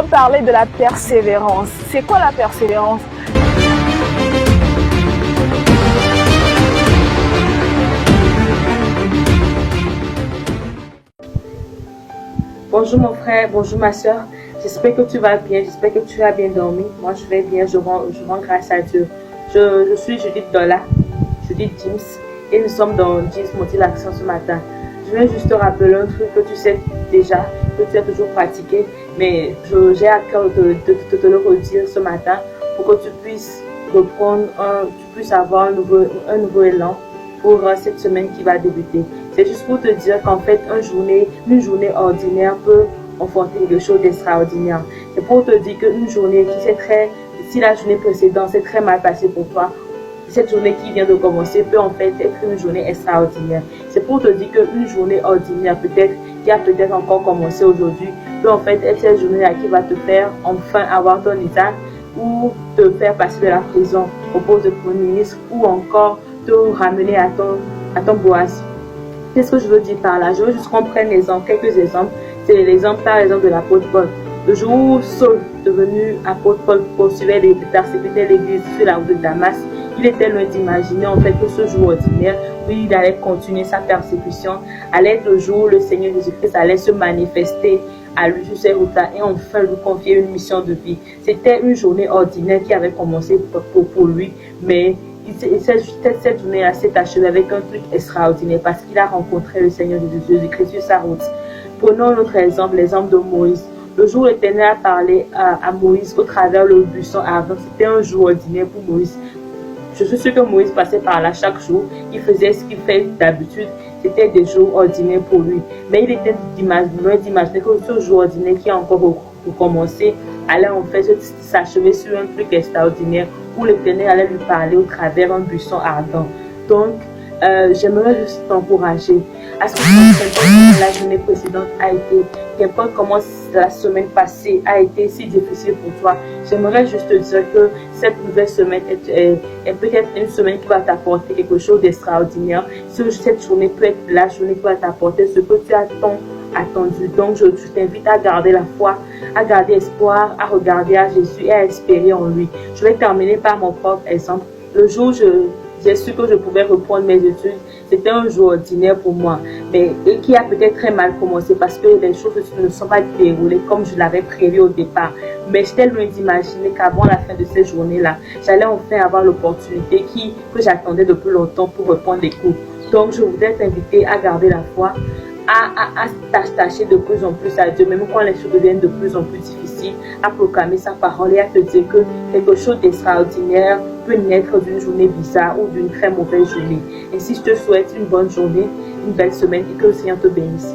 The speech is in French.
allons parler de la persévérance. C'est quoi la persévérance? Bonjour mon frère, bonjour ma soeur. J'espère que tu vas bien, j'espère que tu as bien dormi. Moi je vais bien, je rends grâce à Dieu. Je suis Judith Dola, Judith James, et nous sommes dans James Motive Action ce matin. Je viens juste te rappeler un truc que tu sais déjà, que tu as toujours pratiqué, mais j'ai à cœur de te le redire ce matin pour que tu puisses reprendre, tu puisses avoir un nouveau élan pour cette semaine qui va débuter. C'est juste pour te dire qu'en fait, une journée ordinaire peut enfanter quelque chose d'extraordinaire. C'est pour te dire qu'une journée si la journée précédente s'est très mal passée pour toi, cette journée qui vient de commencer peut en fait être une journée extraordinaire. C'est pour te dire qu'une journée ordinaire, qui a peut-être encore commencé aujourd'hui, peut en fait être cette journée-là qui va te faire enfin avoir ton état ou te faire passer de la prison au poste de premier ministre ou encore te ramener à ton Boaz. Qu'est-ce que je veux dire par là? Je veux juste qu'on prenne quelques exemples. C'est l'exemple par exemple de l'apôtre Paul. Le jour où Saul, devenu apôtre Paul, poursuivait et persécutait l'église sur la route de Damas, il était loin d'imaginer en fait que ce jour ordinaire, où il allait continuer sa persécution, allait être le jour où le Seigneur Jésus-Christ allait se manifester à lui sur ces routes-là et enfin lui confier une mission de vie. C'était une journée ordinaire qui avait commencé pour lui, mais cette journée-là s'est achevée avec un truc extraordinaire parce qu'il a rencontré le Seigneur Jésus-Christ sur sa route. Prenons notre exemple, l'exemple de Moïse. Le jour où l'Éternel a parlé à Moïse au travers le buisson ardent, c'était un jour ordinaire pour Moïse. Je suis sûr que Moïse passait par là chaque jour. Il faisait ce qu'il fait d'habitude. C'était des jours ordinaires pour lui. Mais il était loin d'imaginer que ce jour ordinaire qui a encore recommencé allait en fait s'achever sur un truc extraordinaire où l'Éternel allait lui parler au travers un buisson ardent. Donc, j'aimerais juste t'encourager à ce que qu'importe la journée précédente a été, qu'importe comment la semaine passée a été si difficile pour toi, j'aimerais juste te dire que cette nouvelle semaine est peut-être une semaine qui va t'apporter quelque chose d'extraordinaire. Cette journée peut être la journée qui va t'apporter ce que tu as tant attendu. Donc, je t'invite à garder la foi, à garder espoir, à regarder à Jésus et à espérer en lui. Je vais terminer par mon propre exemple. Le jour où j'ai su que je pouvais reprendre mes études, c'était un jour ordinaire pour moi, mais qui a peut-être très mal commencé parce que les choses ne sont pas déroulées comme je l'avais prévu au départ. Mais j'étais loin d'imaginer qu'avant la fin de cette journée-là, j'allais enfin avoir l'opportunité que j'attendais depuis longtemps pour reprendre les cours. Donc, je voudrais t'inviter à garder la foi, à t'attacher de plus en plus à Dieu, même quand les choses deviennent de plus en plus difficiles, à proclamer sa parole et à te dire que quelque chose d'extraordinaire peut naître d'une journée bizarre ou d'une très mauvaise journée. Ainsi, je te souhaite une bonne journée, une belle semaine et que le Seigneur te bénisse.